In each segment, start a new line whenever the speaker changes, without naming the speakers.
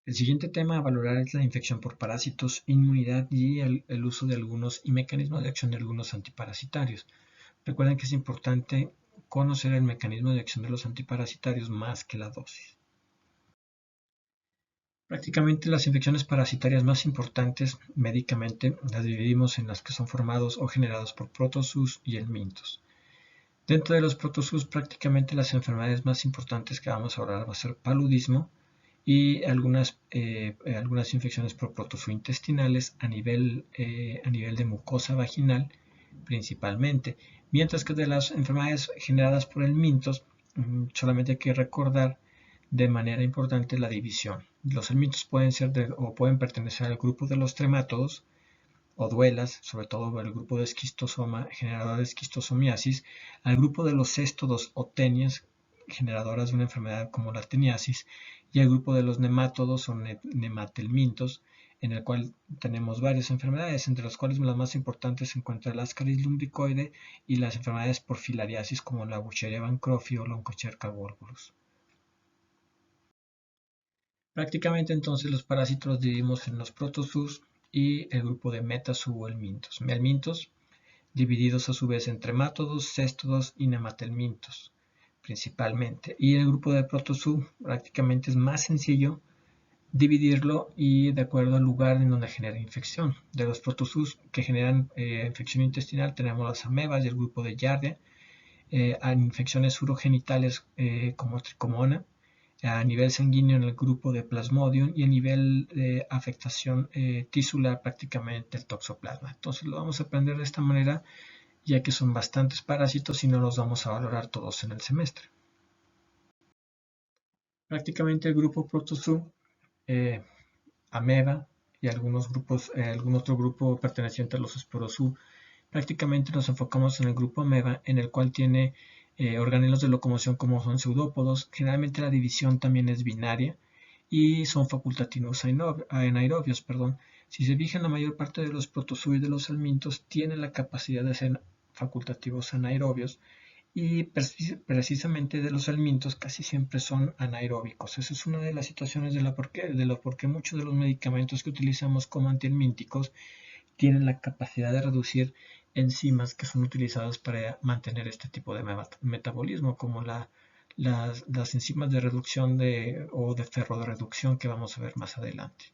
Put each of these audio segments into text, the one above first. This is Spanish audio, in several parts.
El siguiente tema a valorar es la infección por parásitos, inmunidad y el uso de algunos y mecanismos de acción de algunos antiparasitarios. Recuerden que es importante conocer el mecanismo de acción de los antiparasitarios más que la dosis. Prácticamente las infecciones parasitarias más importantes médicamente las dividimos en las que son formados o generados por protozoos y helmintos. Dentro de los protozoos prácticamente las enfermedades más importantes que vamos a hablar va a ser paludismo y algunas infecciones por protozoo intestinales a nivel de mucosa vaginal principalmente. Mientras que de las enfermedades generadas por helmintos, solamente hay que recordar de manera importante la división. Los helmintos pueden ser o pueden pertenecer al grupo de los tremátodos o duelas, sobre todo el grupo de esquistosoma, generador de esquistosomiasis, al grupo de los céstodos o tenias, generadoras de una enfermedad como la teniasis, y al grupo de los nemátodos o nematelmintos, en el cual tenemos varias enfermedades, entre las cuales las más importantes se encuentra el Ascaris lumbricoide y las enfermedades por filariasis como la Bucheria bancrofi o la Onchocerca volvulus. Prácticamente entonces los parásitos los dividimos en los protozoos y el grupo de metazoo o helmintos. Helmintos divididos a su vez en tremátodos, céstodos y nematelmintos principalmente. Y el grupo de protozoo prácticamente es más sencillo dividirlo y de acuerdo al lugar en donde genera infección. De los protozoos que generan infección intestinal tenemos las amebas y el grupo de Giardia, infecciones urogenitales como tricomona, a nivel sanguíneo en el grupo de Plasmodium y a nivel de afectación tisular prácticamente el toxoplasma. Entonces lo vamos a aprender de esta manera ya que son bastantes parásitos y no los vamos a valorar todos en el semestre. Prácticamente el grupo protozoo, ameba y algún otro grupo perteneciente a los esporozoo. Prácticamente nos enfocamos en el grupo ameba, en el cual tiene organelos de locomoción como son pseudópodos. Generalmente la división también es binaria y son facultativos anaerobios. Si se fijan, la mayor parte de los protozoo y de los helmintos tienen la capacidad de ser facultativos anaerobios y precisamente de los helmintos casi siempre son anaeróbicos. Esa es una de las situaciones de lo por qué muchos de los medicamentos que utilizamos como antihelmínticos tienen la capacidad de reducir enzimas que son utilizadas para mantener este tipo de metabolismo, como las enzimas de reducción o de ferroreducción que vamos a ver más adelante.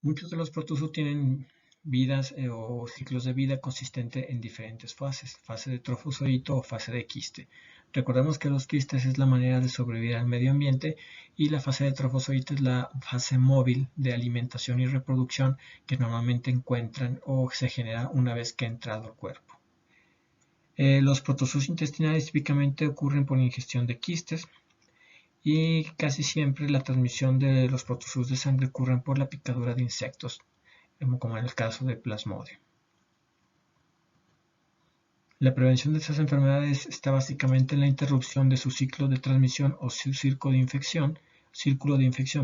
Muchos de los protozoos tienen vidas o ciclos de vida consistente en diferentes fases, fase de trofozoito o fase de quiste. Recordemos que los quistes es la manera de sobrevivir al medio ambiente y la fase de trofozoito es la fase móvil de alimentación y reproducción que normalmente encuentran o se genera una vez que ha entrado al cuerpo. Los protozoos intestinales típicamente ocurren por ingestión de quistes, y casi siempre la transmisión de los protozoos de sangre ocurren por la picadura de insectos, como en el caso de Plasmodium. La prevención de estas enfermedades está básicamente en la interrupción de su ciclo de transmisión o su círculo de infección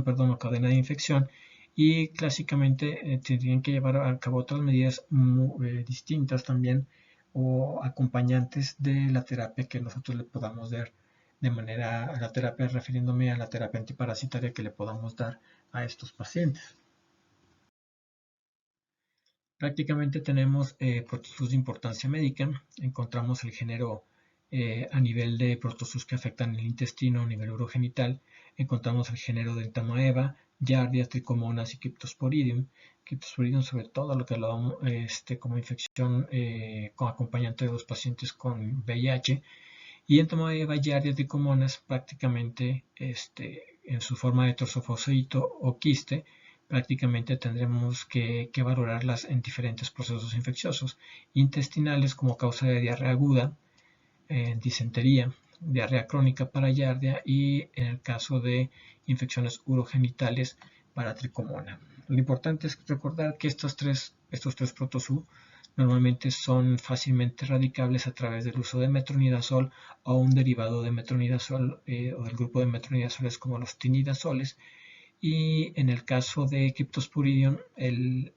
o cadena de infección, y clásicamente tendrían que llevar a cabo otras medidas distintas también o acompañantes de la terapia que nosotros le podamos dar de manera a la terapia, refiriéndome a la terapia antiparasitaria que le podamos dar a estos pacientes. Prácticamente tenemos protozoos de importancia médica. Encontramos el género a nivel de protozoos que afectan el intestino a nivel urogenital. Encontramos el género Dentamaeva, Giardia, Trichomonas y Cryptosporidium. Cryptosporidium sobre todo lo que hablamos como infección con acompañante de los pacientes con VIH. Y Dentamaeva, Giardia, Trichomonas prácticamente en su forma de toxofosfato o quiste prácticamente tendremos que valorarlas en diferentes procesos infecciosos, intestinales como causa de diarrea aguda, disentería, diarrea crónica para Giardia y en el caso de infecciones urogenitales para Tricomona. Lo importante es recordar que estos tres protozoos normalmente son fácilmente erradicables a través del uso de metronidazol o un derivado de metronidazol o del grupo de metronidazoles como los tinidazoles. Y en el caso de Cryptosporidium, en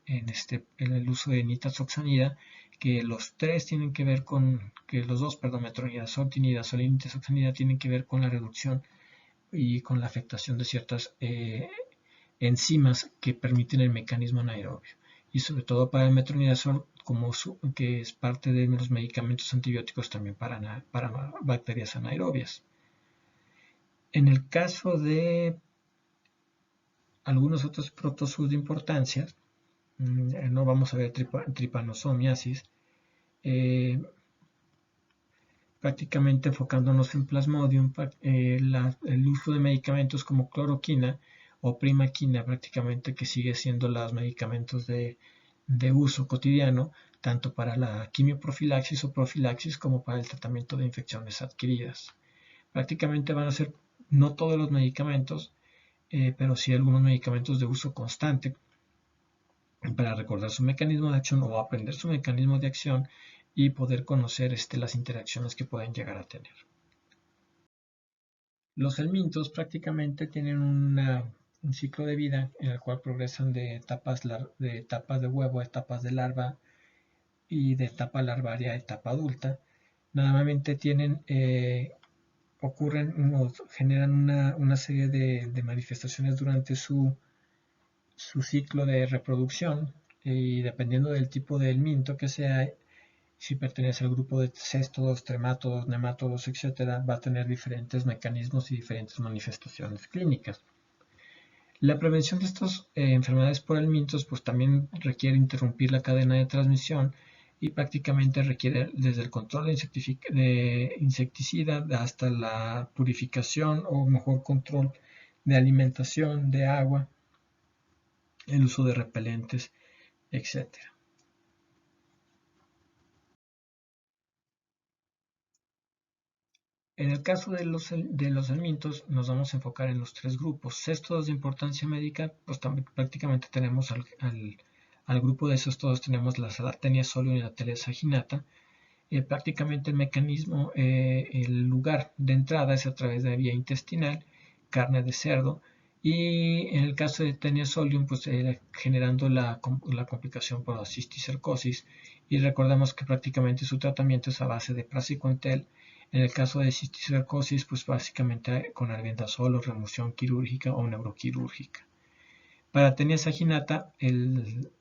el uso de nitazoxanida, que los tres tienen que ver con, que los dos, metronidazol, tinidazol y nitazoxanida tienen que ver con la reducción y con la afectación de ciertas enzimas que permiten el mecanismo anaerobio. Y sobre todo para el metronidazol, que es parte de los medicamentos antibióticos también para bacterias anaerobias. En el caso de algunos otros protozoos de importancia, no vamos a ver trypanosomiasis, prácticamente enfocándonos en Plasmodium, el uso de medicamentos como cloroquina o primaquina, prácticamente que sigue siendo los medicamentos de uso cotidiano, tanto para la quimioprofilaxis o profilaxis como para el tratamiento de infecciones adquiridas. Prácticamente van a ser no todos los medicamentos, pero sí algunos medicamentos de uso constante para recordar su mecanismo de acción o aprender su mecanismo de acción y poder conocer las interacciones que pueden llegar a tener. Los helmintos prácticamente tienen un ciclo de vida en el cual progresan de etapas de huevo a etapas de larva y de etapa larvaria a etapa adulta. Normalmente generan una serie de manifestaciones durante su ciclo de reproducción y dependiendo del tipo de helminto que sea, si pertenece al grupo de céstodos, tremátodos, nemátodos, etc., va a tener diferentes mecanismos y diferentes manifestaciones clínicas. La prevención de estas enfermedades por helmintos pues también requiere interrumpir la cadena de transmisión y prácticamente requiere desde el control de insecticida hasta la purificación o mejor control de alimentación, de agua, el uso de repelentes, etc. En el caso de los helmintos, nos vamos a enfocar en los tres grupos. Céstodos de importancia médica, pues también prácticamente tenemos al grupo de céstodos, tenemos la Salartenia solium y la Telea saginata. Prácticamente el mecanismo, el lugar de entrada es a través de la vía intestinal, carne de cerdo, y en el caso de Tenia solium, pues generando la complicación por la cisticercosis, y recordamos que prácticamente su tratamiento es a base de praziquantel. En el caso de cisticercosis, pues básicamente con albendazol o remoción quirúrgica o neuroquirúrgica. Para Tenia saginata,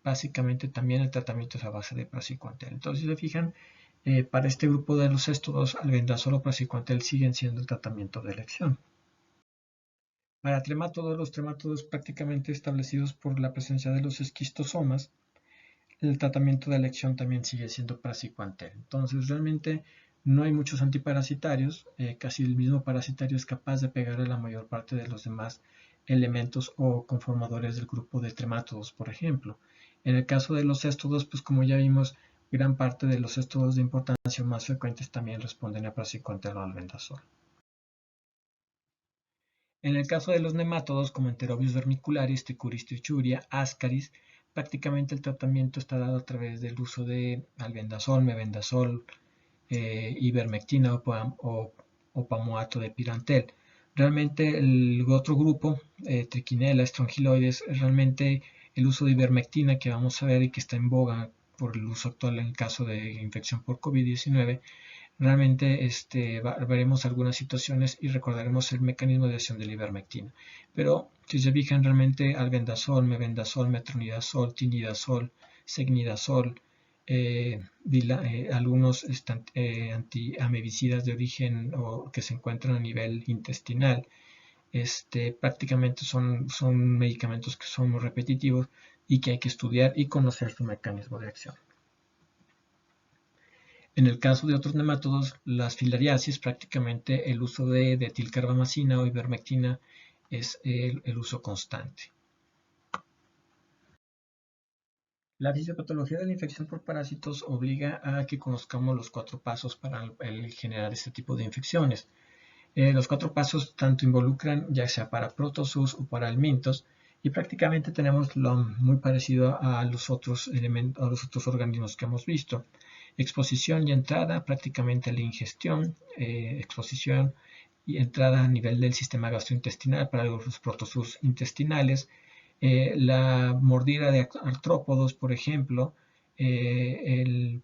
básicamente también el tratamiento es a base de praziquantel. Entonces, si se fijan, para este grupo de los céstodos, albendazol o praziquantel siguen siendo el tratamiento de elección. Para tremátodos, los tremátodos prácticamente establecidos por la presencia de los esquistosomas, el tratamiento de elección también sigue siendo praziquantel. Entonces, realmente no hay muchos antiparasitarios, casi el mismo parasitario es capaz de pegar a la mayor parte de los demás elementos o conformadores del grupo de tremátodos, por ejemplo. En el caso de los céstodos, pues como ya vimos, gran parte de los céstodos de importancia más frecuentes también responden a praziquantel o albendazol. En el caso de los nemátodos, como Enterobius vermicularis, Trichuris trichuria, Ascaris, prácticamente el tratamiento está dado a través del uso de albendazol, mebendazol, ivermectina o pamoato de pirantel. Realmente el otro grupo, Trichinella, Strongyloides, realmente el uso de ivermectina que vamos a ver y que está en boga por el uso actual en el caso de infección por COVID-19, realmente veremos algunas situaciones y recordaremos el mecanismo de acción de la ivermectina. Pero si se fijan realmente albendazol, mebendazol, metronidazol, tinidazol, secnidazol, algunos antiamebicidas de origen o que se encuentran a nivel intestinal, prácticamente son medicamentos que son muy repetitivos y que hay que estudiar y conocer su mecanismo de acción. En el caso de otros nemátodos, las filariasis, prácticamente el uso de etilcarbamazina o ivermectina es el uso constante. La fisiopatología de la infección por parásitos obliga a que conozcamos los 4 pasos para generar este tipo de infecciones. Los 4 pasos tanto involucran ya sea para protozoos o para helmintos y prácticamente tenemos lo muy parecido a los otros organismos que hemos visto. Exposición y entrada, prácticamente la ingestión, exposición y entrada a nivel del sistema gastrointestinal para los protozoos intestinales, la mordida de artrópodos, por ejemplo,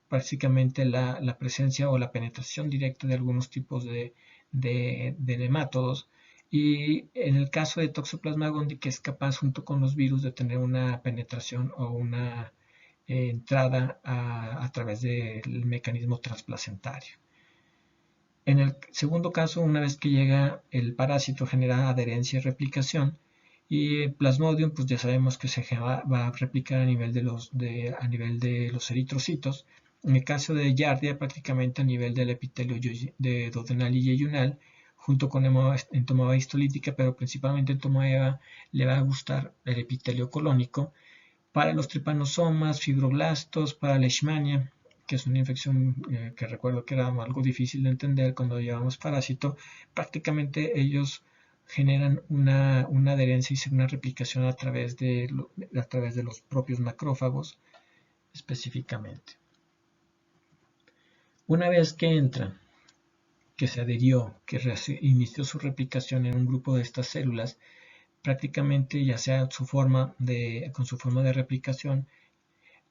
básicamente la presencia o la penetración directa de algunos tipos de nemátodos, Y en el caso de Toxoplasma gondii, que es capaz junto con los virus de tener una penetración o una entrada a través del mecanismo transplacentario. En el segundo caso, una vez que llega el parásito, genera adherencia y replicación. Y el Plasmodium, pues ya sabemos que se va a replicar a nivel de los eritrocitos. En el caso de Giardia, prácticamente a nivel del epitelio de duodenal y yeyunal, junto con entomóeba histolítica, pero principalmente entomóeba le va a gustar el epitelio colónico. Para los tripanosomas, fibroblastos, para la leishmania, que es una infección que recuerdo que era algo difícil de entender cuando llevamos parásito, prácticamente ellos generan una adherencia y una replicación a través de los propios macrófagos específicamente. Una vez que entra, que se adherió, que inició su replicación en un grupo de estas células, prácticamente ya sea con su forma de replicación,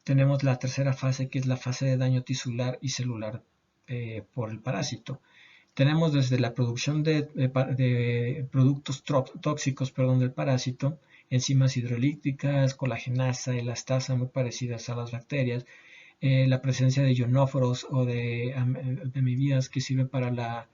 tenemos la tercera fase, que es la fase de daño tisular y celular por el parásito. Tenemos desde la producción de productos tóxicos del parásito, enzimas hidrolíticas, colagenasa, elastasa, muy parecidas a las bacterias, la presencia de ionóforos o de amibidas que sirven para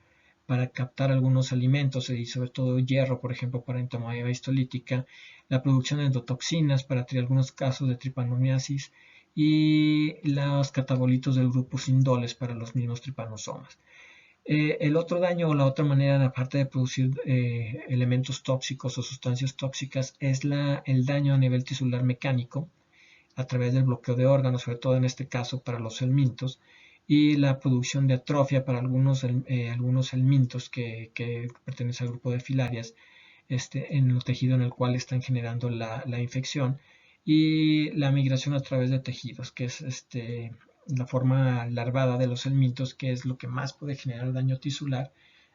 captar algunos alimentos y sobre todo hierro, por ejemplo, para entomóeba histolítica, la producción de endotoxinas para algunos casos de tripanomiasis y los catabolitos del grupo sindoles para los mismos tripanosomas. El otro daño o la otra manera, aparte de producir elementos tóxicos o sustancias tóxicas, es el daño a nivel tisular mecánico a través del bloqueo de órganos, sobre todo en este caso para los helmintos, y la producción de atrofia para algunos helmintos que pertenecen al grupo de filarias en el tejido en el cual están generando la infección, y la migración a través de tejidos, que es la forma larvada de los helmintos, que es lo que más puede generar daño tisular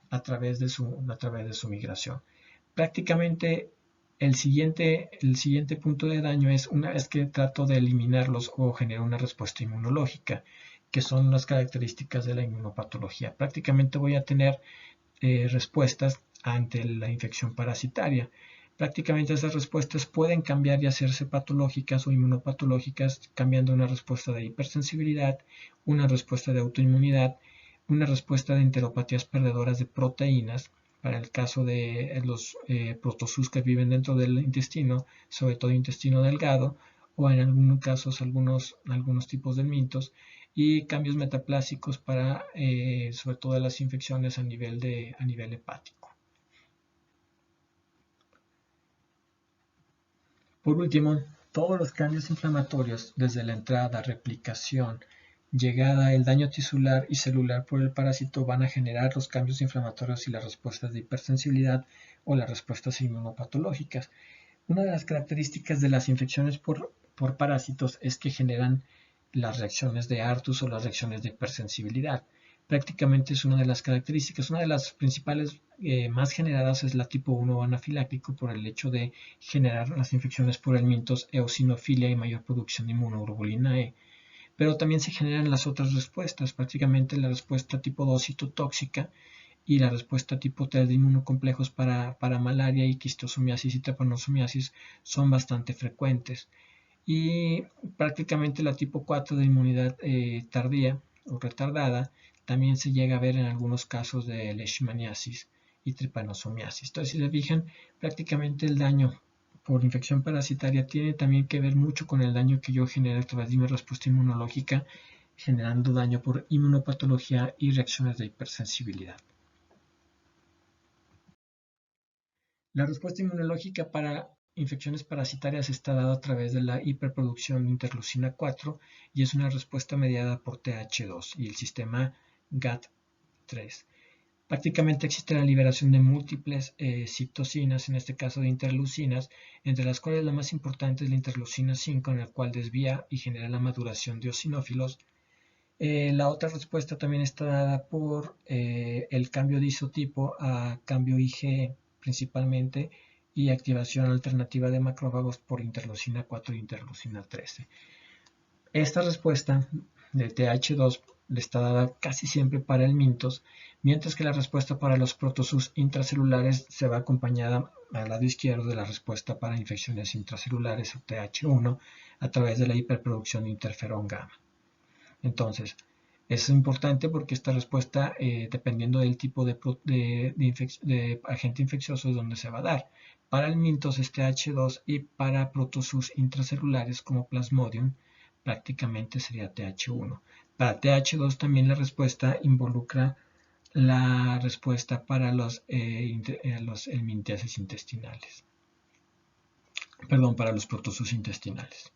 a través de su migración. Prácticamente el siguiente punto de daño es una vez que trato de eliminarlos o genero una respuesta inmunológica, que son las características de la inmunopatología. Prácticamente voy a tener respuestas ante la infección parasitaria. Prácticamente esas respuestas pueden cambiar y hacerse patológicas o inmunopatológicas, cambiando una respuesta de hipersensibilidad, una respuesta de autoinmunidad, una respuesta de enteropatías perdedoras de proteínas, para el caso de los protozoos que viven dentro del intestino, sobre todo intestino delgado, o en algunos casos algunos tipos de helmintos, y cambios metaplásicos para sobre todo las infecciones a nivel hepático. Por último, todos los cambios inflamatorios, desde la entrada, replicación, llegada, el daño tisular y celular por el parásito, van a generar los cambios inflamatorios y las respuestas de hipersensibilidad o las respuestas inmunopatológicas. Una de las características de las infecciones por parásitos es que generan las reacciones de Artus o las reacciones de hipersensibilidad. Prácticamente es una de las características. Una de las principales más generadas es la tipo 1 anafiláctico, por el hecho de generar las infecciones por helmintos, eosinofilia y mayor producción de inmunoglobulina E. Pero también se generan las otras respuestas, prácticamente la respuesta tipo 2 citotóxica y la respuesta tipo 3 de inmunocomplejos para malaria y quistosomiasis y trypanosomiasis son bastante frecuentes. Y prácticamente la tipo 4 de inmunidad tardía o retardada también se llega a ver en algunos casos de leishmaniasis y trypanosomiasis. Entonces, si se fijan, prácticamente el daño por infección parasitaria tiene también que ver mucho con el daño que yo genero a través de mi respuesta inmunológica, generando daño por inmunopatología y reacciones de hipersensibilidad. La respuesta inmunológica para infecciones parasitarias está dada a través de la hiperproducción de interleucina 4 y es una respuesta mediada por TH2 y el sistema GAT3. Prácticamente existe la liberación de múltiples citocinas, en este caso de interleucinas, entre las cuales la más importante es la interleucina 5, en la cual desvía y genera la maduración de eosinófilos. La otra respuesta también está dada por el cambio de isotipo a cambio IgE principalmente, y activación alternativa de macrófagos por interleucina 4 y interleucina 13. Esta respuesta de TH2 está dada casi siempre para el mintos, mientras que la respuesta para los protozoos intracelulares se va acompañada al lado izquierdo de la respuesta para infecciones intracelulares o TH1 a través de la hiperproducción de interferón gamma. Entonces, es importante porque esta respuesta, dependiendo del tipo de agente infeccioso, es donde se va a dar. Para el mintos es TH2 y para protozoos intracelulares como Plasmodium prácticamente sería TH1. Para TH2 también la respuesta involucra la respuesta para los helminthiasis intestinales. Perdón, para los protozoos intestinales.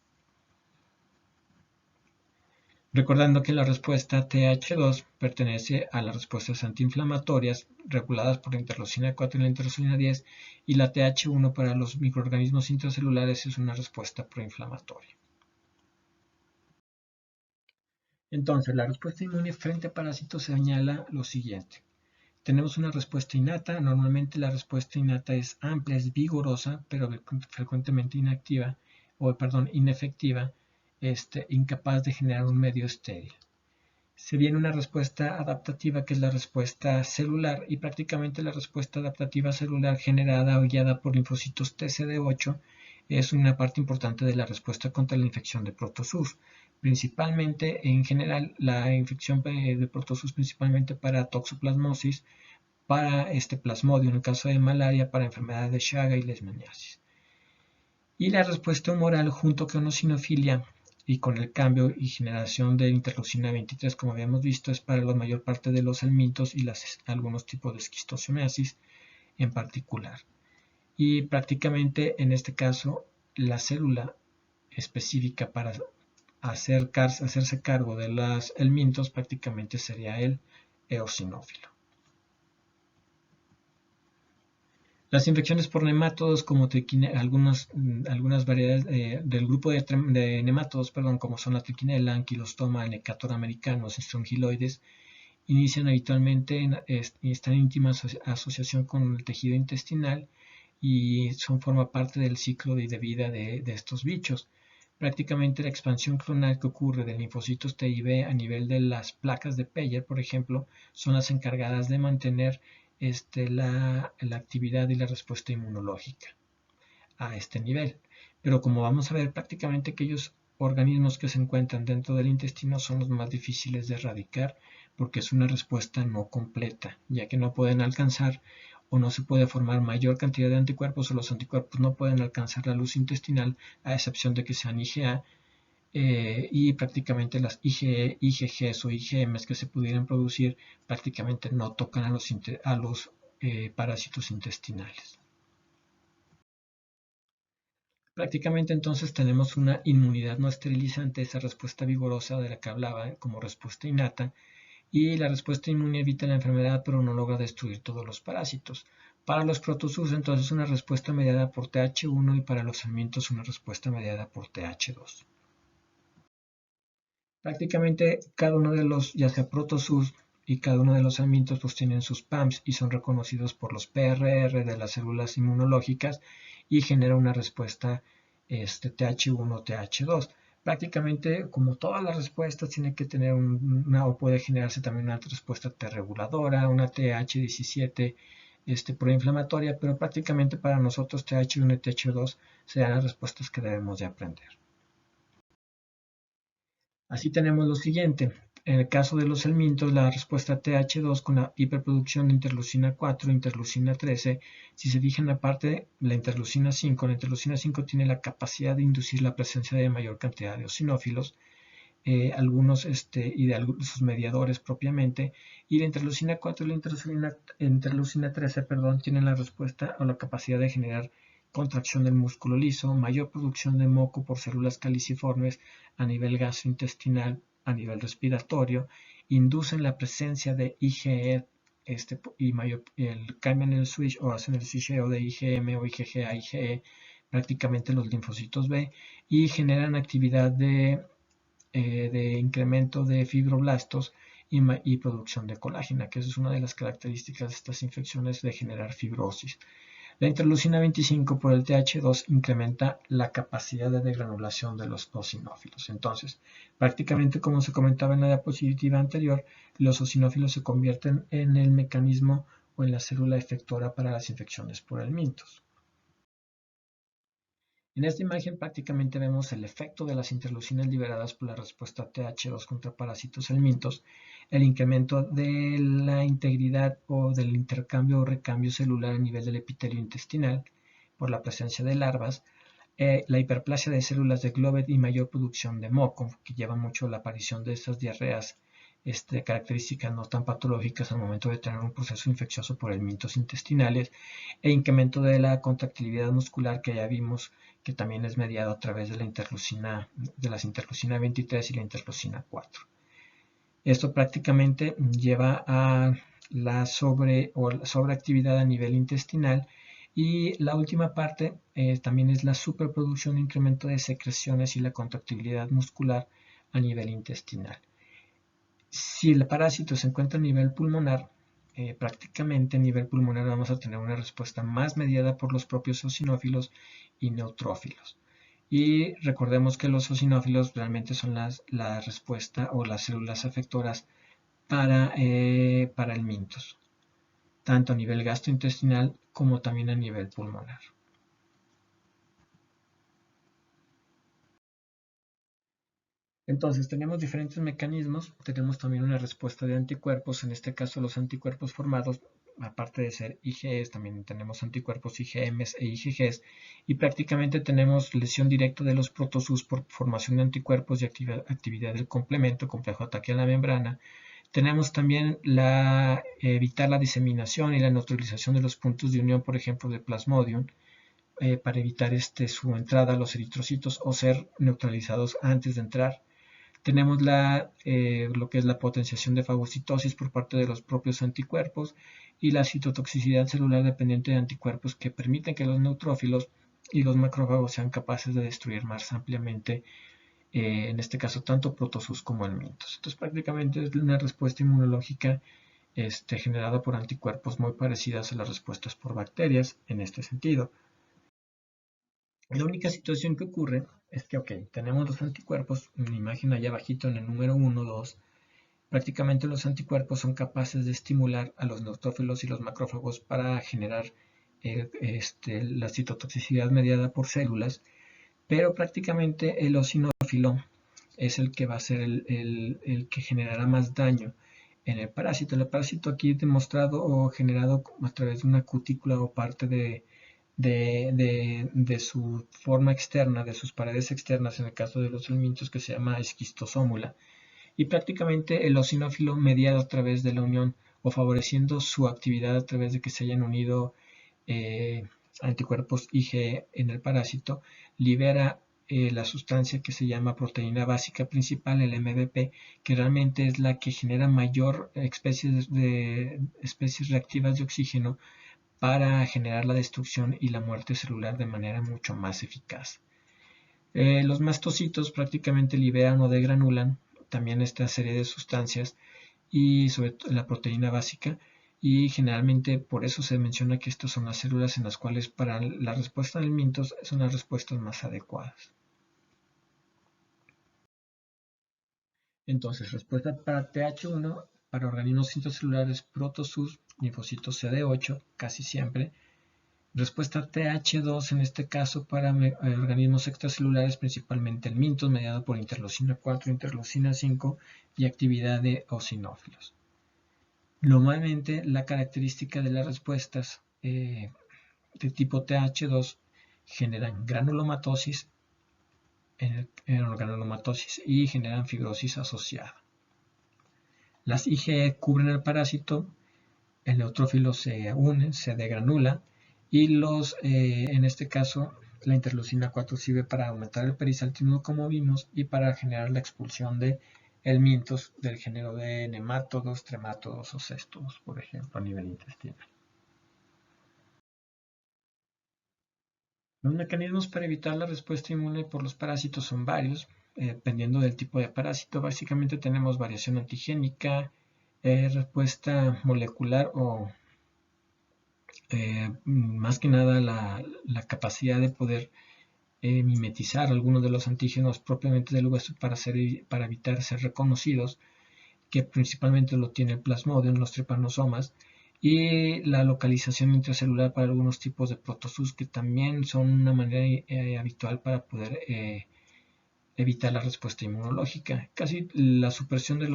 Recordando que la respuesta TH2 pertenece a las respuestas antiinflamatorias reguladas por la interleucina 4 y la interleucina 10 y la TH1 para los microorganismos intracelulares es una respuesta proinflamatoria. Entonces, la respuesta inmune frente a parásitos señala lo siguiente. Tenemos una respuesta innata. Normalmente la respuesta innata es amplia, es vigorosa, pero frecuentemente inefectiva, incapaz de generar un medio estéril. Se viene una respuesta adaptativa que es la respuesta celular y prácticamente la respuesta adaptativa celular generada o guiada por linfocitos TCD8 es una parte importante de la respuesta contra la infección de protozoos. Principalmente, en general, la infección de protozoos principalmente para toxoplasmosis, para plasmodium en el caso de malaria, para enfermedades de Chaga y leishmaniasis. Y la respuesta humoral junto con eosinofilia y con el cambio y generación de interleucina 23, como habíamos visto, es para la mayor parte de los helmintos y algunos tipos de esquistosomiasis en particular. Y prácticamente en este caso la célula específica para hacerse cargo de los helmintos prácticamente sería el eosinófilo. Las infecciones por nemátodos, como algunas variedades del grupo de nemátodos, como son la triquinela, anquilostoma, el necator americanos, strongyloides, inician habitualmente y están en íntima asociación con el tejido intestinal y forma parte del ciclo de vida de estos bichos. Prácticamente la expansión clonal que ocurre de linfocitos T y B a nivel de las placas de Peyer, por ejemplo, son las encargadas de mantener la actividad y la respuesta inmunológica a este nivel. Pero como vamos a ver, prácticamente aquellos organismos que se encuentran dentro del intestino son los más difíciles de erradicar porque es una respuesta no completa, ya que no pueden alcanzar o no se puede formar mayor cantidad de anticuerpos o los anticuerpos no pueden alcanzar la luz intestinal a excepción de que sean IgA y prácticamente las IgE, IgGs o IgMs que se pudieran producir prácticamente no tocan a los parásitos intestinales. Prácticamente entonces tenemos una inmunidad no esterilizante, esa respuesta vigorosa de la que hablaba como respuesta innata, y la respuesta inmune evita la enfermedad pero no logra destruir todos los parásitos. Para los protozoos entonces una respuesta mediada por TH1 y para los helmintos una respuesta mediada por TH2. Prácticamente cada uno de los, ya sea protozoos y cada uno de los helmintos, pues tienen sus PAMs y son reconocidos por los PRR de las células inmunológicas y genera una respuesta TH1 o TH2. Prácticamente, como todas las respuestas, tiene que tener o puede generarse también una respuesta T reguladora, una TH17 proinflamatoria, pero prácticamente para nosotros TH1 y TH2 serán las respuestas que debemos de aprender. Así tenemos lo siguiente. En el caso de los helmintos, la respuesta TH2 con la hiperproducción de interleucina 4, interleucina 13, si se fijan aparte la interleucina 5 tiene la capacidad de inducir la presencia de mayor cantidad de eosinófilos, algunos y de sus mediadores propiamente, y la interleucina 4 y la interleucina 13, tienen la respuesta o la capacidad de generar contracción del músculo liso, mayor producción de moco por células caliciformes a nivel gastrointestinal, a nivel respiratorio, inducen la presencia de IgE cambian el switch o hacen el switcheo de IgM o IgG a IgE, prácticamente los linfocitos B, y generan actividad de incremento de fibroblastos y producción de colágena, que es una de las características de estas infecciones de generar fibrosis. La interleucina 25 por el TH2 incrementa la capacidad de degranulación de los eosinófilos. Entonces, prácticamente como se comentaba en la diapositiva anterior, los eosinófilos se convierten en el mecanismo o en la célula efectora para las infecciones por helmintos. En esta imagen prácticamente vemos el efecto de las interleucinas liberadas por la respuesta TH2 contra parásitos helmintos, el incremento de la integridad o del intercambio o recambio celular a nivel del epitelio intestinal por la presencia de larvas, la hiperplasia de células de Glovet y mayor producción de moco, que lleva mucho a la aparición de estas diarreas características no tan patológicas al momento de tener un proceso infeccioso por helmintos intestinales, e incremento de la contractilidad muscular que ya vimos que también es mediado a través de las interleucina 23 y la interleucina 4. Esto prácticamente lleva a la sobreactividad a nivel intestinal, y la última parte también es la superproducción e incremento de secreciones y la contractilidad muscular a nivel intestinal. Si el parásito se encuentra a nivel pulmonar, prácticamente a nivel pulmonar vamos a tener una respuesta más mediada por los propios eosinófilos y neutrófilos. Y recordemos que los eosinófilos realmente son la respuesta o las células efectoras para helmintos, tanto a nivel gastrointestinal como también a nivel pulmonar. Entonces tenemos diferentes mecanismos, tenemos también una respuesta de anticuerpos, en este caso los anticuerpos formados, aparte de ser IgEs, también tenemos anticuerpos IgMs e IgGs, y prácticamente tenemos lesión directa de los protozoos por formación de anticuerpos y actividad del complemento, complejo ataque a la membrana. Tenemos también evitar la diseminación y la neutralización de los puntos de unión, por ejemplo, de Plasmodium, para evitar su entrada a los eritrocitos o ser neutralizados antes de entrar. Tenemos lo que es la potenciación de fagocitosis por parte de los propios anticuerpos y la citotoxicidad celular dependiente de anticuerpos que permiten que los neutrófilos y los macrófagos sean capaces de destruir más ampliamente, en este caso, tanto protozoos como helmintos. Entonces, prácticamente es una respuesta inmunológica generada por anticuerpos muy parecidas a las respuestas por bacterias en este sentido. La única situación que ocurre es que, tenemos los anticuerpos, en la imagen allá abajito en el número 1, 2, prácticamente los anticuerpos son capaces de estimular a los neutrófilos y los macrófagos para generar la citotoxicidad mediada por células, pero prácticamente el eosinófilo es el que va a ser el que generará más daño en el parásito. El parásito aquí demostrado o generado a través de una cutícula o parte de su forma externa, de sus paredes externas, en el caso de los helmintos, que se llama esquistosómula, y prácticamente el eosinófilo, mediado a través de la unión o favoreciendo su actividad a través de que se hayan unido anticuerpos IgE en el parásito, libera la sustancia que se llama proteína básica principal, el MVP, que realmente es la que genera mayor especies reactivas de oxígeno para generar la destrucción y la muerte celular de manera mucho más eficaz. Los mastocitos prácticamente liberan o degranulan también esta serie de sustancias y sobre todo la proteína básica, y generalmente por eso se menciona que estas son las células en las cuales para la respuesta de helmintos son las respuestas más adecuadas. Entonces, respuesta para TH1, para organismos intracelulares protozoos, linfocitos CD8, casi siempre. Respuesta TH2, en este caso para organismos extracelulares, principalmente helmintos, mediado por interleucina 4, interleucina 5 y actividad de eosinófilos. Normalmente la característica de las respuestas de tipo TH2 generan granulomatosis y generan fibrosis asociada. Las IgE cubren el parásito, el neutrófilo se une, se degranula, y en este caso la interleucina 4 sirve para aumentar el perisaltismo, como vimos, y para generar la expulsión de helmintos del género de nemátodos, tremátodos o céstodos, por ejemplo, a nivel intestinal. Los mecanismos para evitar la respuesta inmune por los parásitos son varios, dependiendo del tipo de parásito. Básicamente tenemos variación antigénica, respuesta molecular o más que nada la capacidad de poder mimetizar algunos de los antígenos propiamente del hueso para evitar ser reconocidos, que principalmente lo tiene el plasmodium, los trypanosomas, y la localización intracelular para algunos tipos de protozoos que también son una manera habitual para poder evitar la respuesta inmunológica. Casi la supresión de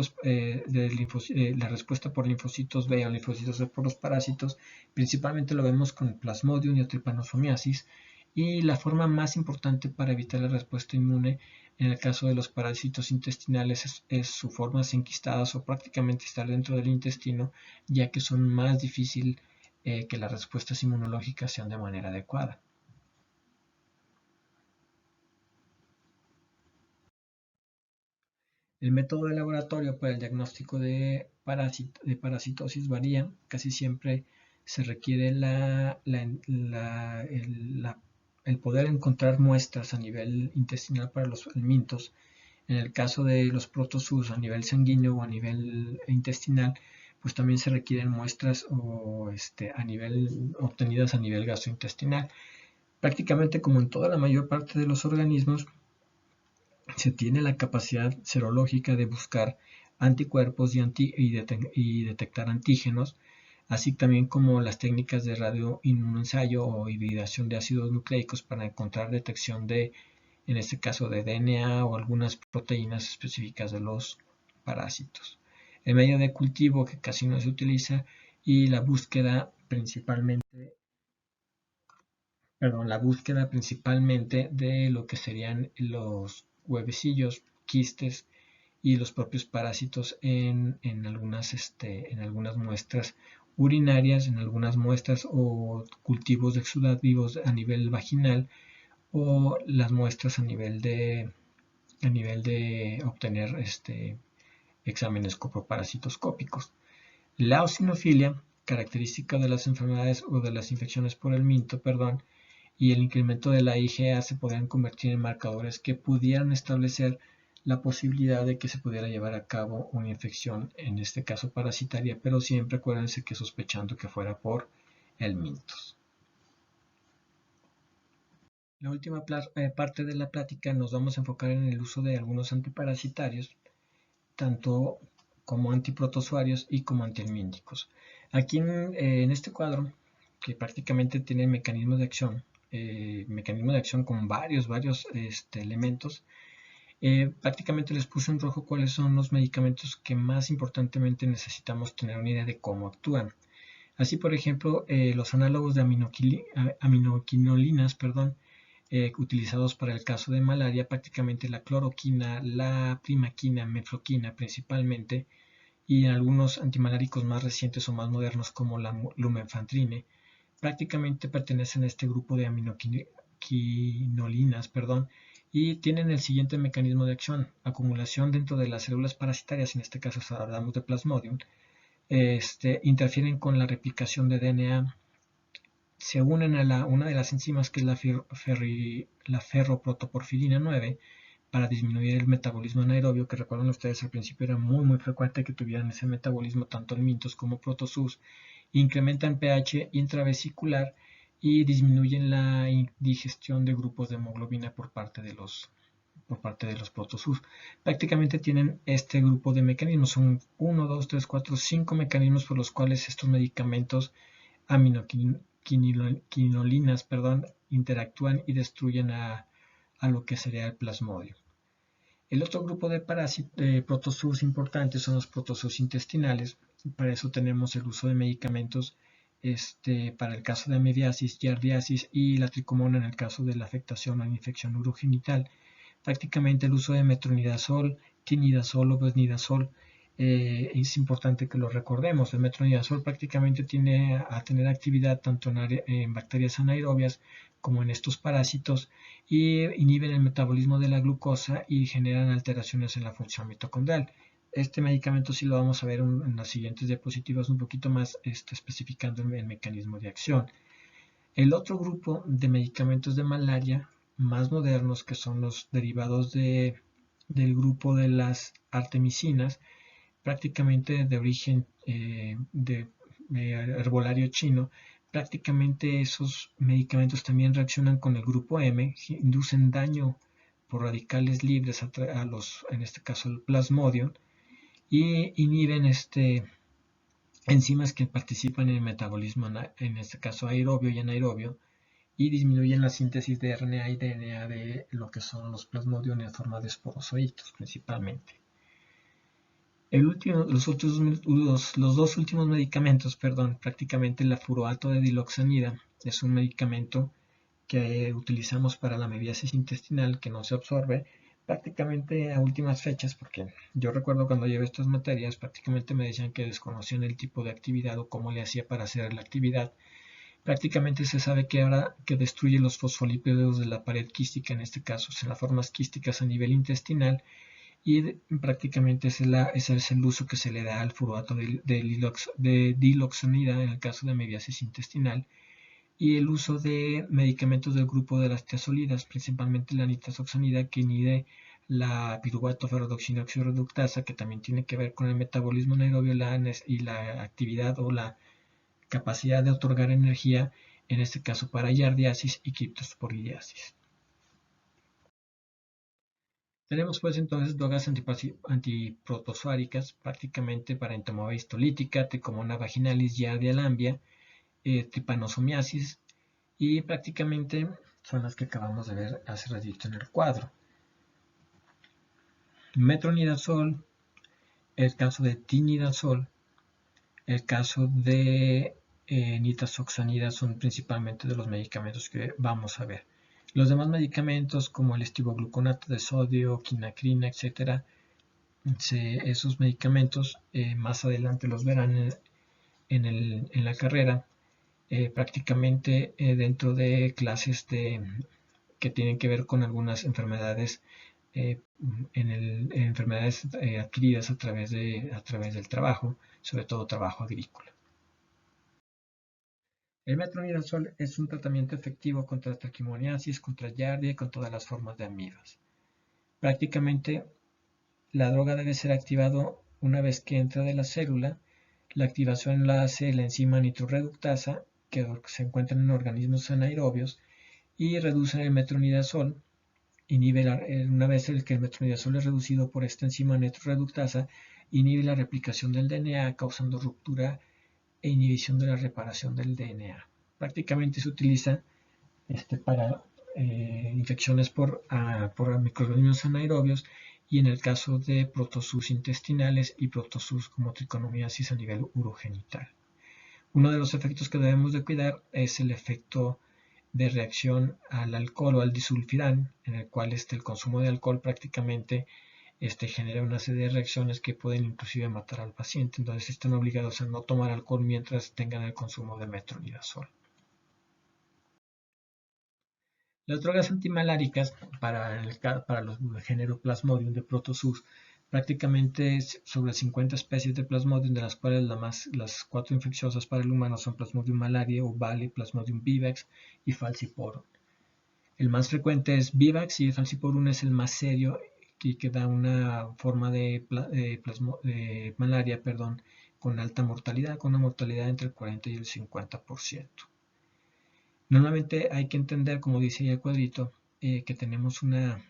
la respuesta por linfocitos B o linfocitos B por los parásitos, principalmente lo vemos con el plasmodium y el trypanosomiasis, y la forma más importante para evitar la respuesta inmune en el caso de los parásitos intestinales es su formas enquistadas o prácticamente estar dentro del intestino, ya que son más difícil que las respuestas inmunológicas sean de manera adecuada. El método de laboratorio para el diagnóstico de parasitosis varía. Casi siempre se requiere el poder encontrar muestras a nivel intestinal para los helmintos. En el caso de los protozoos a nivel sanguíneo o a nivel intestinal, pues también se requieren muestras obtenidas a nivel gastrointestinal. Prácticamente como en toda la mayor parte de los organismos, se tiene la capacidad serológica de buscar anticuerpos y detectar antígenos, así también como las técnicas de radioinmunoensayo o hibridación de ácidos nucleicos para encontrar detección de, en este caso, de DNA o algunas proteínas específicas de los parásitos. El medio de cultivo que casi no se utiliza y la búsqueda principalmente de lo que serían los huevecillos, quistes y los propios parásitos en algunas muestras urinarias, en algunas muestras o cultivos exudativos a nivel vaginal o las muestras a nivel de obtener exámenes coproparasitoscópicos. La eosinofilia, característica de las enfermedades o de las infecciones por el minto, y el incremento de la IgA se podrían convertir en marcadores que pudieran establecer la posibilidad de que se pudiera llevar a cabo una infección, en este caso parasitaria, pero siempre acuérdense que sospechando que fuera por el mintos. La última parte de la plática nos vamos a enfocar en el uso de algunos antiparasitarios, tanto como antiprotozoarios y como antihelmínticos. Aquí en este cuadro, que prácticamente tiene mecanismos de acción con varios elementos, prácticamente les puse en rojo cuáles son los medicamentos que más importantemente necesitamos tener una idea de cómo actúan. Así, por ejemplo, los análogos de aminoquinolinas, utilizados para el caso de malaria, prácticamente la cloroquina, la primaquina, mefloquina principalmente, y en algunos antimaláricos más recientes o más modernos como la lumenfantrine, prácticamente pertenecen a este grupo de aminoquinolinas, y tienen el siguiente mecanismo de acción: acumulación dentro de las células parasitarias, en este caso hablamos de plasmodium, interfieren con la replicación de DNA, se unen a una de las enzimas que es la ferroprotoporfirina 9 para disminuir el metabolismo anaerobio, que recuerdan ustedes al principio era muy frecuente que tuvieran ese metabolismo tanto en mintos como protozoos. Incrementan pH intravesicular y disminuyen la digestión de grupos de hemoglobina por parte de los protozoos. Prácticamente tienen este grupo de mecanismos, son 1, 2, 3, 4, 5 mecanismos por los cuales estos medicamentos aminoquinolinas interactúan y destruyen a lo que sería el plasmodio. El otro grupo de protozoos importantes son los protozoos intestinales. Para eso tenemos el uso de medicamentos para el caso de amibiasis, giardiasis y la tricomona en el caso de la afectación o infección urogenital. Prácticamente el uso de metronidazol, tinidazol o besnidazol, es importante que lo recordemos. El metronidazol prácticamente tiene a tener actividad tanto en bacterias anaerobias como en estos parásitos, y inhiben el metabolismo de la glucosa y generan alteraciones en la función mitocondrial. Este medicamento sí lo vamos a ver en las siguientes diapositivas un poquito más especificando el mecanismo de acción. El otro grupo de medicamentos de malaria más modernos, que son los derivados del grupo de las artemisinas, prácticamente de origen de herbolario chino, prácticamente esos medicamentos también reaccionan con el grupo M, inducen daño por radicales libres a los, en este caso el plasmodium, y inhiben enzimas que participan en el metabolismo, en este caso aerobio y anaerobio, y disminuyen la síntesis de RNA y DNA de lo que son los plasmodium en forma de esporozoitos principalmente. Los dos últimos medicamentos, prácticamente la furoato de diloxanida es un medicamento que utilizamos para la mebiasis intestinal que no se absorbe prácticamente a últimas fechas, porque yo recuerdo cuando llevé estas materias prácticamente me decían que desconocían el tipo de actividad o cómo le hacía para hacer la actividad. Prácticamente se sabe que ahora que destruye los fosfolípidos de la pared quística, en este caso en las formas quísticas a nivel intestinal, y prácticamente ese es el uso que se le da al furoato de diloxanida en el caso de mebiasis intestinal, y el uso de medicamentos del grupo de las tiazolidas, principalmente la nitazoxanida, que inhibe la piruvato ferrodoxinoxirreductasa, que también tiene que ver con el metabolismo anaerobio y la actividad o la capacidad de otorgar energía, en este caso para yardiasis y criptosporidiasis. Tenemos pues entonces drogas antiprotozoáricas prácticamente para entomopatía histolítica, tricomona vaginalis, giardia lambia, trypanosomiasis, y prácticamente son las que acabamos de ver hace ratito en el cuadro. Metronidazol, el caso de tinidazol, el caso de nitazoxanida son principalmente de los medicamentos que vamos a ver. Los demás medicamentos como el estivogluconato de sodio, quinacrina, etc., esos medicamentos más adelante los verán en la carrera, prácticamente dentro de clases que tienen que ver con algunas enfermedades, enfermedades adquiridas a través del trabajo, sobre todo trabajo agrícola. El metronidazol es un tratamiento efectivo contra triquimoniasis, contra giardia y con todas las formas de amibas. Prácticamente la droga debe ser activada una vez que entra de la célula. La activación la hace la enzima nitroreductasa, que se encuentra en organismos anaerobios, y reduce el metronidazol. Una vez que el metronidazol es reducido por esta enzima nitroreductasa, inhibe la replicación del DNA, causando ruptura e inhibición de la reparación del DNA. Prácticamente se utiliza para infecciones por microorganismos anaerobios, y en el caso de protozoos intestinales y protozoos como triconomiasis a nivel urogenital. Uno de los efectos que debemos de cuidar es el efecto de reacción al alcohol o al disulfirán, en el cual el consumo de alcohol prácticamente genera una serie de reacciones que pueden inclusive matar al paciente. Entonces están obligados a no tomar alcohol mientras tengan el consumo de metronidazol. Las drogas antimaláricas para los género Plasmodium de protozoos, prácticamente sobre 50 especies de Plasmodium, de las cuales las 4 infecciosas para el humano son Plasmodium malariae, Ovale, Plasmodium vivax y Falciparum. El más frecuente es Vivax y el Falciparum es el más serio y que da una forma de malaria, con alta mortalidad, con una mortalidad entre el 40 y el 50%. Normalmente hay que entender, como dice ahí el cuadrito, que tenemos una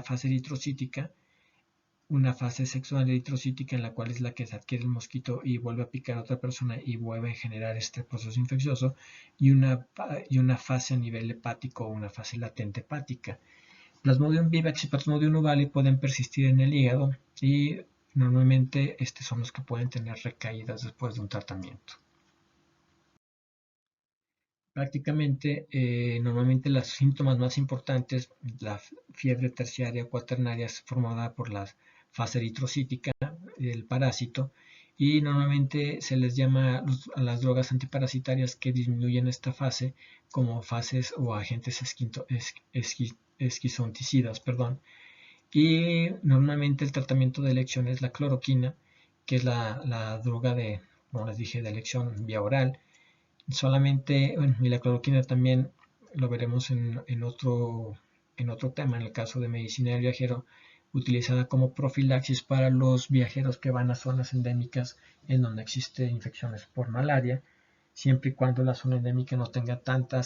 fase eritrocítica, una fase sexual eritrocítica en la cual es la que se adquiere el mosquito y vuelve a picar a otra persona y vuelve a generar este proceso infeccioso, y una fase a nivel hepático o una fase latente hepática. Plasmodium vivax y Plasmodium ovale pueden persistir en el hígado y normalmente son los que pueden tener recaídas después de un tratamiento. Prácticamente, normalmente los síntomas más importantes, la fiebre terciaria o cuaternaria, es formada por la fase eritrocítica del parásito, y normalmente se les llama a las drogas antiparasitarias que disminuyen esta fase como fases o agentes esquizonticidas, y normalmente el tratamiento de elección es la cloroquina, que es la droga como les dije, de elección vía oral. Solamente, y la cloroquina también lo veremos en otro tema, en el caso de medicina del viajero, utilizada como profilaxis para los viajeros que van a zonas endémicas en donde existen infecciones por malaria. siempre y cuando la zona endémica no tenga tanta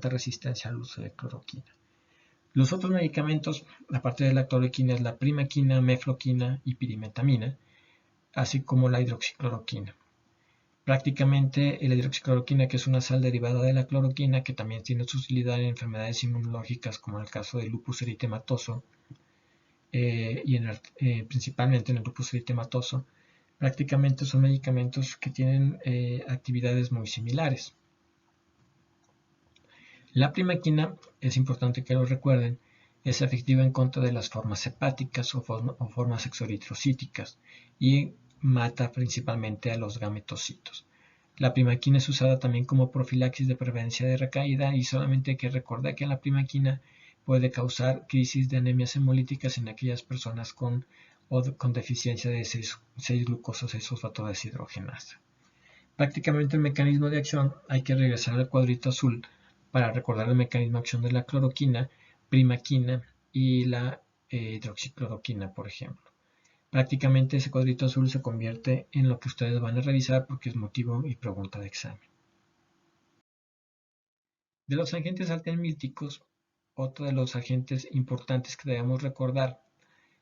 resistencia al uso de cloroquina. Los otros medicamentos, aparte de la cloroquina, es la primaquina, mefloquina y pirimetamina, así como la hidroxicloroquina. Prácticamente la hidroxicloroquina, que es una sal derivada de la cloroquina, que también tiene su utilidad en enfermedades inmunológicas como en el caso del lupus eritematoso y principalmente en el lupus eritematoso, prácticamente son medicamentos que tienen actividades muy similares. La primaquina, es importante que lo recuerden, es efectiva en contra de las formas hepáticas o formas exoeritrocíticas y mata principalmente a los gametocitos. La primaquina es usada también como profilaxis de prevención de recaída y solamente hay que recordar que la primaquina puede causar crisis de anemias hemolíticas en aquellas personas con deficiencia de 6-glucosa 6-fosfato deshidrogenasa. Prácticamente el mecanismo de acción, hay que regresar al cuadrito azul para recordar el mecanismo de acción de la cloroquina, primaquina y la hidroxicloroquina, por ejemplo. Prácticamente ese cuadrito azul se convierte en lo que ustedes van a revisar porque es motivo y pregunta de examen. De los agentes antihelmínticos, otro de los agentes importantes que debemos recordar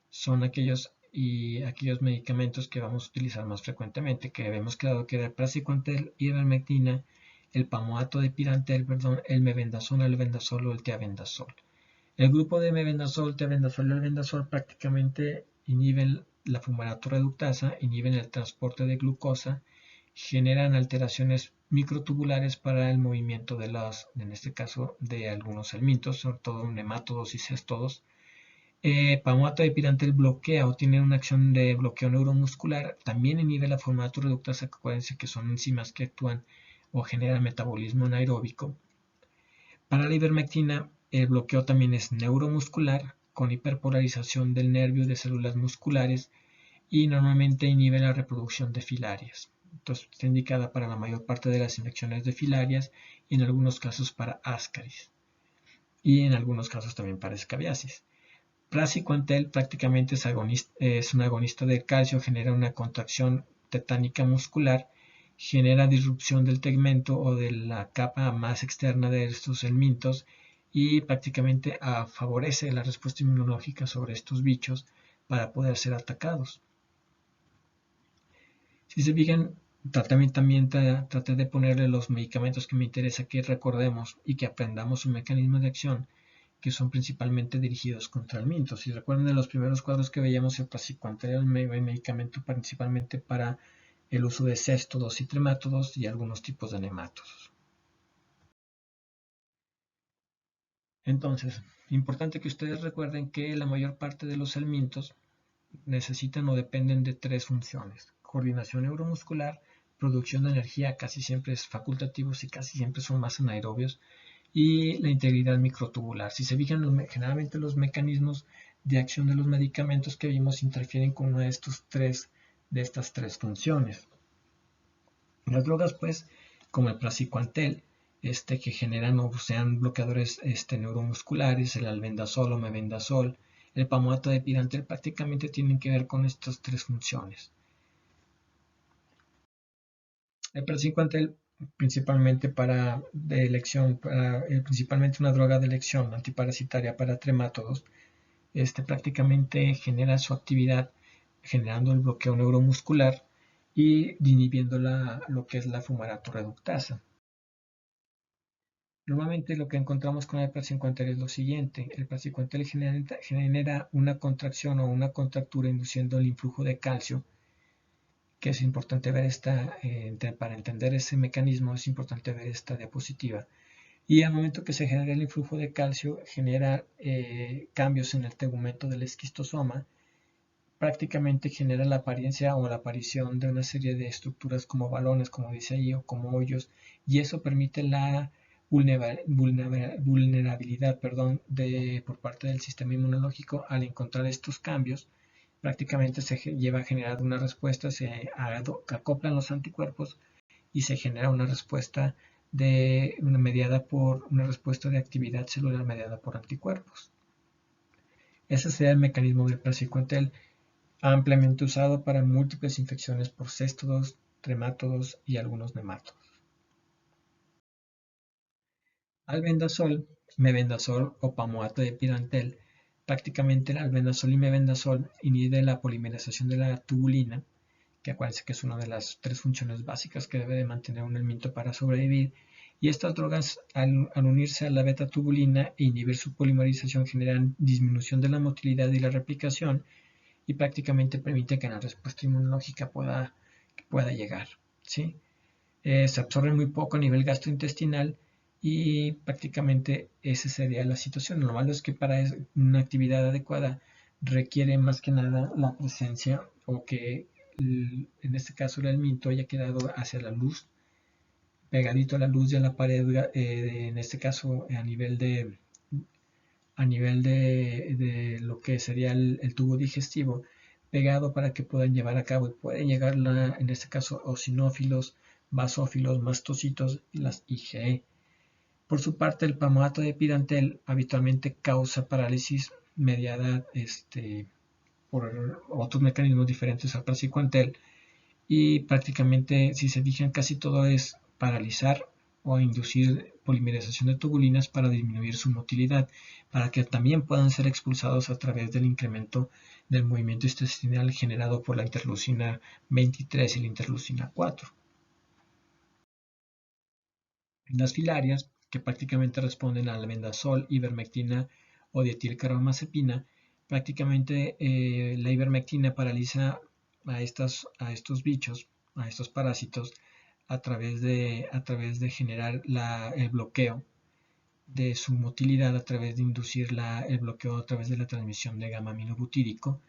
son aquellos medicamentos que vamos a utilizar más frecuentemente, que habíamos quedado que era el praziquantel, ivermectina, el pamoato de pirantel, el mebendazol, el albendazol o el tiabendazol. El grupo de mebendazol, tiabendazol y albendazol prácticamente inhiben la fumarato reductasa, inhiben el transporte de glucosa, generan alteraciones microtubulares para el movimiento en este caso, de algunos helmintos, sobre todo nemátodos y cestodos. Pamoato de pirantel bloquea o tiene una acción de bloqueo neuromuscular, también inhibe la fumarato reductasa, acuérdense que son enzimas que actúan o generan metabolismo anaeróbico. Para la ivermectina, el bloqueo también es neuromuscular, con hiperpolarización del nervio de células musculares y normalmente inhibe la reproducción de filarias. Entonces está indicada para la mayor parte de las infecciones de filarias y en algunos casos para ascaris y en algunos casos también para escabiasis. Praziquantel prácticamente es un agonista del calcio, genera una contracción tetánica muscular, genera disrupción del tegmento o de la capa más externa de estos helmintos y prácticamente favorece la respuesta inmunológica sobre estos bichos para poder ser atacados. Si se fijan, también traté de ponerle los medicamentos que me interesa que recordemos y que aprendamos su mecanismo de acción, que son principalmente dirigidos contra helmintos. Si recuerdan de los primeros cuadros que veíamos, el praziquantel era un medicamento principalmente para el uso de céstodos y tremátodos y algunos tipos de nemátodos. Entonces, importante que ustedes recuerden que la mayor parte de los helmintos necesitan o dependen de tres funciones: coordinación neuromuscular, producción de energía, casi siempre es facultativos y casi siempre son más anaerobios, y la integridad microtubular. Si se fijan, generalmente los mecanismos de acción de los medicamentos que vimos interfieren con una de estas tres funciones. Las drogas, pues, como el praziquantel, que generan o sean bloqueadores neuromusculares, el albendazol o mebendazol, el pamoato de pirantel, prácticamente tienen que ver con estas tres funciones. El praziquantel principalmente principalmente una droga de elección antiparasitaria para tremátodos, prácticamente genera su actividad generando el bloqueo neuromuscular y inhibiendo lo que es la fumarato reductasa. Normalmente lo que encontramos con el praziquantel es lo siguiente: el praziquantel genera una contracción o una contractura induciendo el influjo de calcio, que es importante ver para entender ese mecanismo es importante ver esta diapositiva. Y al momento que se genera el influjo de calcio, genera cambios en el tegumento del esquistosoma, prácticamente genera la apariencia o la aparición de una serie de estructuras como balones, como dice ahí, o como hoyos, y eso permite la vulnerabilidad por parte del sistema inmunológico al encontrar estos cambios. Prácticamente se lleva a generar una respuesta, se acoplan los anticuerpos y se genera una respuesta una respuesta de actividad celular mediada por anticuerpos. Ese sería el mecanismo del praziquantel, ampliamente usado para múltiples infecciones por céstodos, tremátodos y algunos nemátodos. Albendazol, mebendazol o pamoato de pirantel. Prácticamente el albendazol y mebendazol inhiben la polimerización de la tubulina, que acuérdense que es una de las tres funciones básicas que debe de mantener un elemento para sobrevivir. Y estas drogas, al unirse a la beta-tubulina e inhibir su polimerización, generan disminución de la motilidad y la replicación y prácticamente permite que la respuesta inmunológica pueda llegar, ¿sí? Se absorbe muy poco a nivel gastrointestinal y prácticamente esa sería la situación. Lo malo es que para una actividad adecuada requiere más que nada la presencia o que en este caso el alimento haya quedado hacia la luz, pegadito a la luz de la pared, en este caso a nivel de lo que sería el tubo digestivo, pegado para que puedan llevar a cabo y pueden llegar en este caso eosinófilos, basófilos, mastocitos y las IgE. Por su parte, el palmato de pirantel habitualmente causa parálisis mediada por otros mecanismos diferentes al praziquantel y prácticamente, si se fijan, casi todo es paralizar o inducir polimerización de tubulinas para disminuir su motilidad, para que también puedan ser expulsados a través del incremento del movimiento intestinal generado por la interleucina 23 y la interleucina 4. Las filarias, que prácticamente responden al albendazol, ivermectina o dietilcarbamazepina, prácticamente la ivermectina paraliza a estos bichos, a estos parásitos, a través de generar el bloqueo de su motilidad, a través de inducir el bloqueo a través de la transmisión de gamma-aminobutírico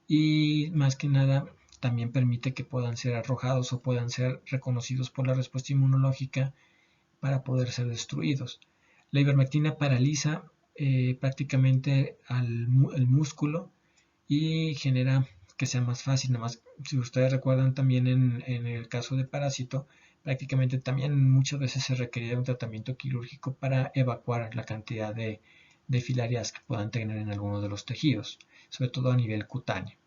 y más que nada también permite que puedan ser arrojados o puedan ser reconocidos por la respuesta inmunológica para poder ser destruidos. La ivermectina paraliza prácticamente el músculo y genera que sea más fácil. Nada más, si ustedes recuerdan también en el caso de parásito, prácticamente también muchas veces se requería un tratamiento quirúrgico para evacuar la cantidad de filarias que puedan tener en algunos de los tejidos, sobre todo a nivel cutáneo.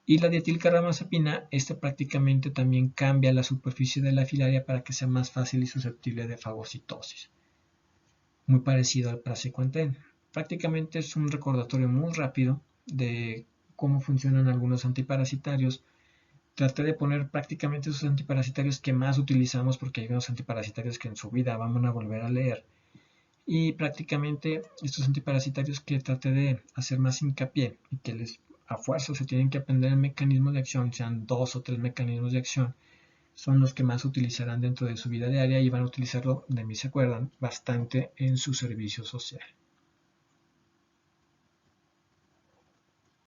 Y la dietilcarbamazepina, esta prácticamente también cambia la superficie de la filaria para que sea más fácil y susceptible de fagocitosis. Muy parecido al praziquantel. Prácticamente es un recordatorio muy rápido de cómo funcionan algunos antiparasitarios. Traté de poner prácticamente esos antiparasitarios que más utilizamos porque hay unos antiparasitarios que en su vida vamos a volver a leer. Y prácticamente estos antiparasitarios que traté de hacer más hincapié y que a fuerza se tienen que aprender el mecanismo de acción, sean 2 o 3 mecanismos de acción, son los que más utilizarán dentro de su vida diaria y van a utilizarlo, de mí se acuerdan, bastante en su servicio social.